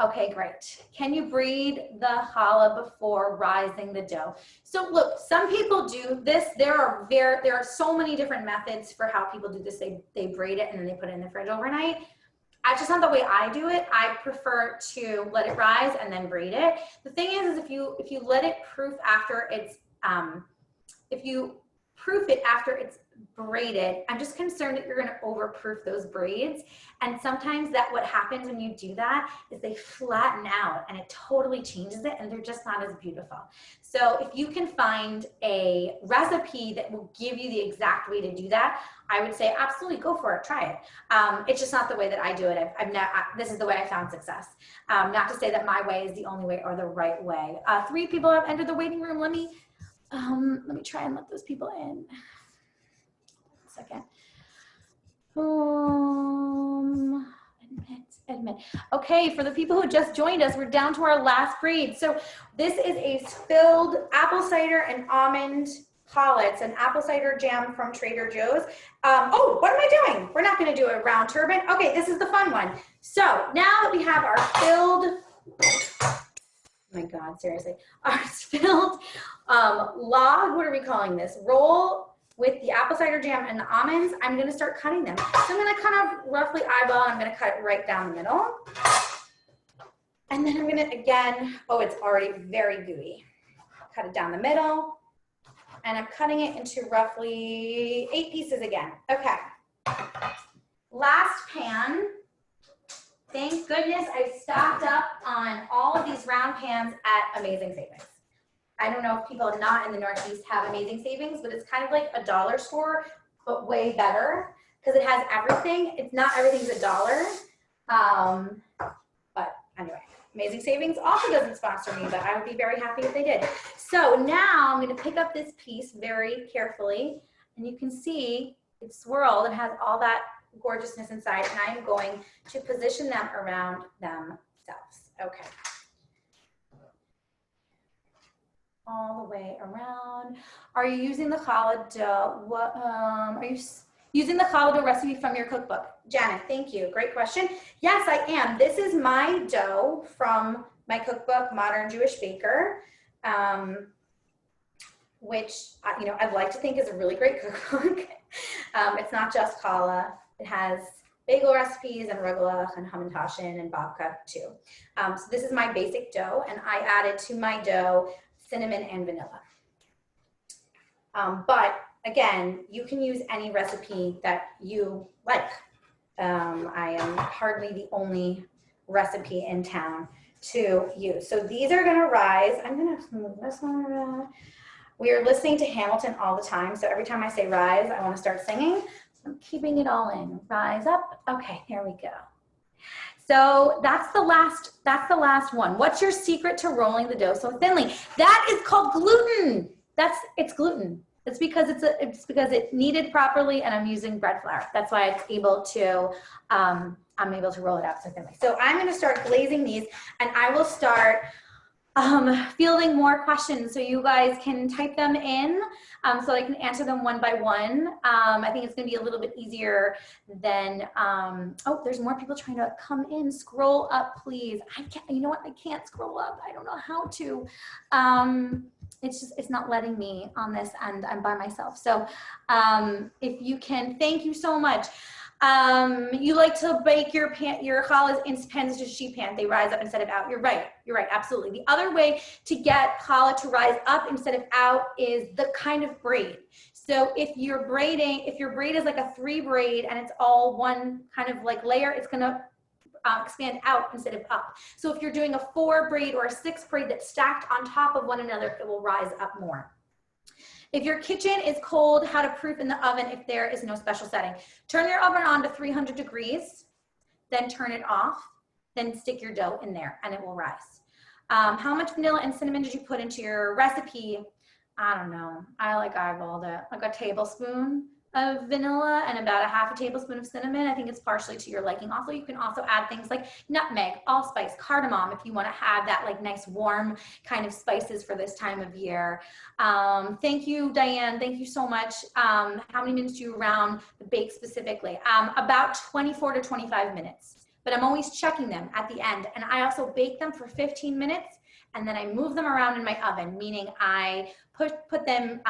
Okay, great. Can you braid the challah before rising the dough? So look, some people do this. There are so many different methods for how people do this. They braid it and then they put it in the fridge overnight. That's just not the way I do it. I prefer to let it rise and then braid it. The thing is if you let it proof after it's if you proof it after it's braided, I'm just concerned that you're going to overproof those braids. And sometimes what happens when you do that is they flatten out and it totally changes it and they're just not as beautiful. So if you can find a recipe that will give you the exact way to do that, I would say absolutely go for it, try it. It's just not the way that I do it. This is the way I found success. Not to say that my way is the only way or the right way. 3 people have entered the waiting room. Let me try and let those people in. Second. Admit. Okay, for the people who just joined us, we're down to our last braid. So this is a filled apple cider and almond challah. It's an apple cider jam from Trader Joe's. Oh, what am I doing? We're not going to do a round turban. Okay, this is the fun one. So now that we have our filled, oh my God, seriously, our filled log, what are we calling this? Roll with the apple cider jam and the almonds, I'm going to start cutting them. So I'm going to kind of roughly eyeball, and I'm going to cut it right down the middle. And then I'm going to, again, oh, it's already very gooey. Cut it down the middle. And I'm cutting it into roughly 8 pieces again. Okay. Last pan. Thank goodness I stocked up on all of these round pans at Amazing Savings. I don't know if people not in the Northeast have Amazing Savings, but it's kind of like a dollar store, but way better because it has everything. It's not everything's $1. But anyway, Amazing Savings also doesn't sponsor me, but I would be very happy if they did. So now I'm going to pick up this piece very carefully, and you can see it's swirled and has all that gorgeousness inside, and I'm going to position them around themselves. Okay. All the way around. Are you using the challah dough? What, are you using the challah dough recipe from your cookbook? Janet, thank you. Great question. Yes, I am. This is my dough from my cookbook, Modern Jewish Baker, which, you know, I'd like to think is a really great cookbook. It's not just challah. It has bagel recipes and rugelach and hamantashen and babka too. So this is my basic dough, and I added to my dough cinnamon and vanilla. But again, you can use any recipe that you like. I am hardly the only recipe in town to use. So these are gonna rise. I'm gonna move this one around. We are listening to Hamilton all the time, so every time I say rise, I wanna start singing. So I'm keeping it all in. Rise up. Okay, there we go. So that's the last one. What's your secret to rolling the dough so thinly? That is called gluten. It's gluten. It's because it kneaded properly, and I'm using bread flour. That's why it's able to I'm able to roll it out so thinly. So I'm going to start glazing these, and I will start fielding more questions, so you guys can type them in, so I can answer them one by one. I think it's going to be a little bit easier than, oh, there's more people trying to come in. Scroll up, please. I can't, you know what? I can't scroll up. I don't know how to. It's not letting me on this end. I'm by myself. So if you can, thank you so much. You like to bake your challahs in pans to sheet pan. They rise up instead of out. You're right, absolutely. The other way to get challah to rise up instead of out is the kind of braid. So if your braid is like a 3 braid and it's all one kind of like layer, it's gonna expand out instead of up. So if you're doing a 4 braid or a 6 braid that's stacked on top of one another, it will rise up more. If your kitchen is cold, how to proof in the oven if there is no special setting. Turn your oven on to 300 degrees, then turn it off, then stick your dough in there and it will rise. How much vanilla and cinnamon did you put into your recipe? I don't know. I like eyeballed it. Like a tablespoon of vanilla and about a half a tablespoon of cinnamon. I think it's partially to your liking. Also, you can also add things like nutmeg, allspice, cardamom if you want to have that like nice warm kind of spices for this time of year. Thank you, Diane. Thank you so much. How many minutes do you round the bake specifically? About 24 to 25 minutes. But I'm always checking them at the end. And I also bake them for 15 minutes and then I move them around in my oven, meaning I put them,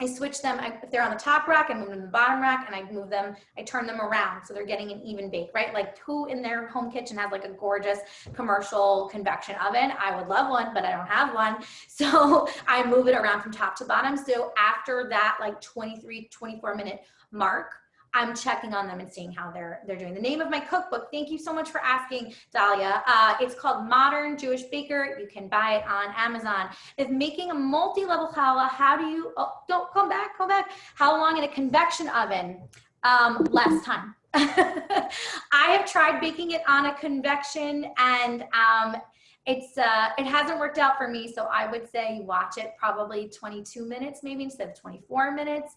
I switch them, if they're on the top rack, I move them to the bottom rack, and I move them, I turn them around so they're getting an even bake, right? Like who in their home kitchen has like a gorgeous commercial convection oven? I would love one, but I don't have one. So I move it around from top to bottom. So after that like 23, 24 minute mark, I'm checking on them and seeing how they're doing. The name of my cookbook, thank you so much for asking, Dahlia. It's called Modern Jewish Baker. You can buy it on Amazon. If making a multi-level challah, how do you, oh, don't, come back. How long in a convection oven? Less time. I have tried baking it on a convection and it hasn't worked out for me, so I would say you watch it probably 22 minutes maybe instead of 24 minutes.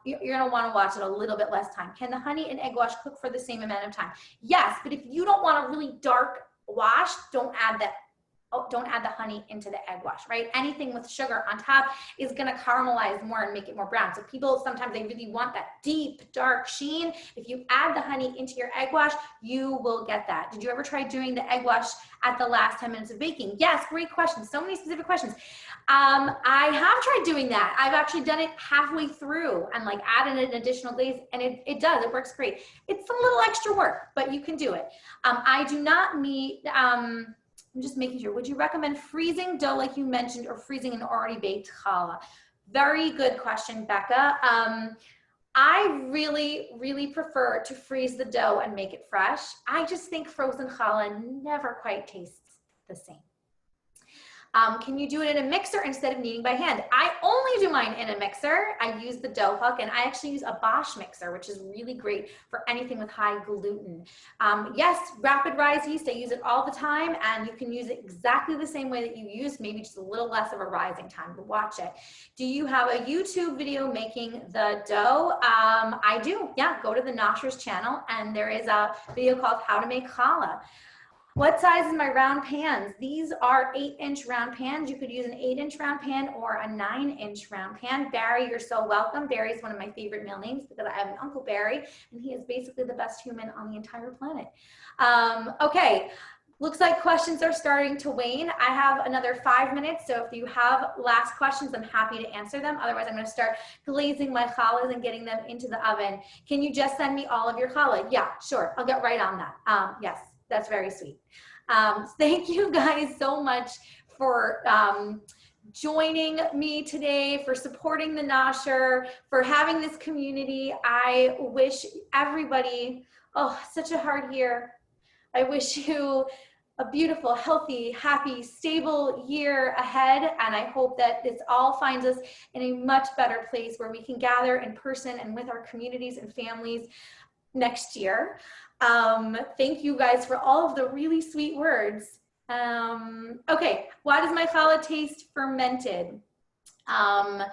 You're gonna wanna watch it a little bit less time. Can the honey and egg wash cook for the same amount of time? Yes, but if you don't want a really dark wash, don't add the honey into the egg wash, right? Anything with sugar on top is gonna caramelize more and make it more brown. So people, sometimes they really want that deep, dark sheen. If you add the honey into your egg wash, you will get that. Did you ever try doing the egg wash at the last 10 minutes of baking? Yes, great question. So many specific questions. I have tried doing that. I've actually done it halfway through and like added an additional glaze, and it does, it works great. It's a little extra work, but you can do it. I do not need, I'm just making sure. Would you recommend freezing dough like you mentioned or freezing an already baked challah? Very good question, Becca. I really prefer to freeze the dough and make it fresh. I just think frozen challah never quite tastes the same. Can you do it in a mixer instead of kneading by hand? I only do mine in a mixer. I use the dough hook, and I actually use a Bosch mixer, which is really great for anything with high gluten. Yes, rapid rise yeast, I use it all the time, and you can use it exactly the same way that you use, maybe just a little less of a rising time, but watch it. Do you have a YouTube video making the dough? I do, yeah, go to the Nosher's channel, and there is a video called How to Make Challah. What size is my round pans? These are 8-inch round pans. You could use an 8-inch round pan or a 9-inch round pan. Barry, you're so welcome. Barry is one of my favorite middle names because I have an Uncle Barry, and he is basically the best human on the entire planet. Okay, looks like questions are starting to wane. I have another 5 minutes, so if you have last questions, I'm happy to answer them. Otherwise, I'm going to start glazing my challahs and getting them into the oven. Can you just send me all of your challah? Yeah, sure. I'll get right on that. Yes. That's very sweet. Thank you guys so much for joining me today, for supporting the Nosher, for having this community. I wish everybody, oh, such a hard year. I wish you a beautiful, healthy, happy, stable year ahead. And I hope that this all finds us in a much better place where we can gather in person and with our communities and families next year. Thank you guys for all of the really sweet words. Okay, why does my challah taste fermented? I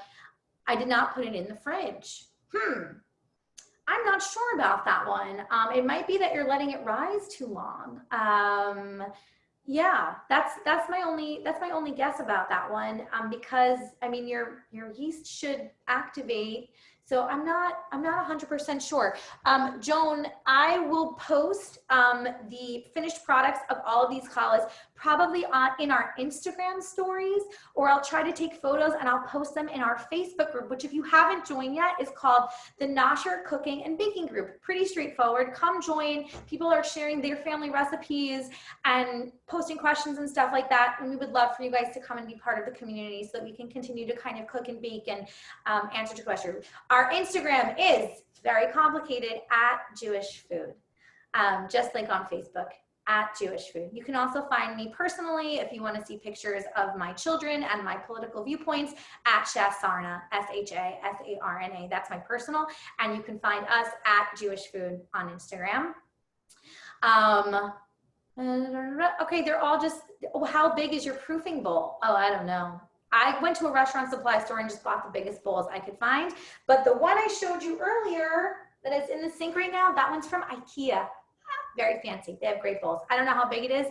did not put it in the fridge. I'm not sure about that one. It might be that you're letting it rise too long. Yeah, that's my only guess about that one. Because I mean your yeast should activate. So I'm not 100% sure. Joan, I will post the finished products of all of these challahs probably in our Instagram stories, or I'll try to take photos and I'll post them in our Facebook group, which if you haven't joined yet is called the Nosher Cooking and Baking Group. Pretty straightforward. Come join. People are sharing their family recipes and posting questions and stuff like that. And we would love for you guys to come and be part of the community so that we can continue to kind of cook and bake and answer to questions. Our Instagram is very complicated @JewishFood, just like on Facebook, @JewishFood. You can also find me personally if you want to see pictures of my children and my political viewpoints @Sarna, SHASARNA. That's my personal, and you can find us @JewishFood on Instagram. Okay, they're all just, oh, how big is your proofing bowl? Oh, I don't know. I went to a restaurant supply store and just bought the biggest bowls I could find. But the one I showed you earlier that is in the sink right now, that one's from IKEA. Very fancy. They have great bowls. I don't know how big it is.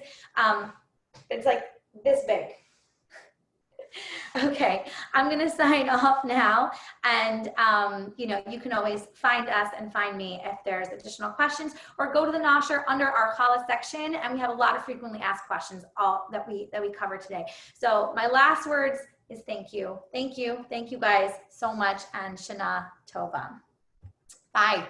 It's like this big. Okay, I'm gonna sign off now, and you know, you can always find us and find me if there's additional questions, or go to the Nosher under our challah section, and we have a lot of frequently asked questions that we cover today. So my last words is thank you guys so much, and Shana Tova. Bye.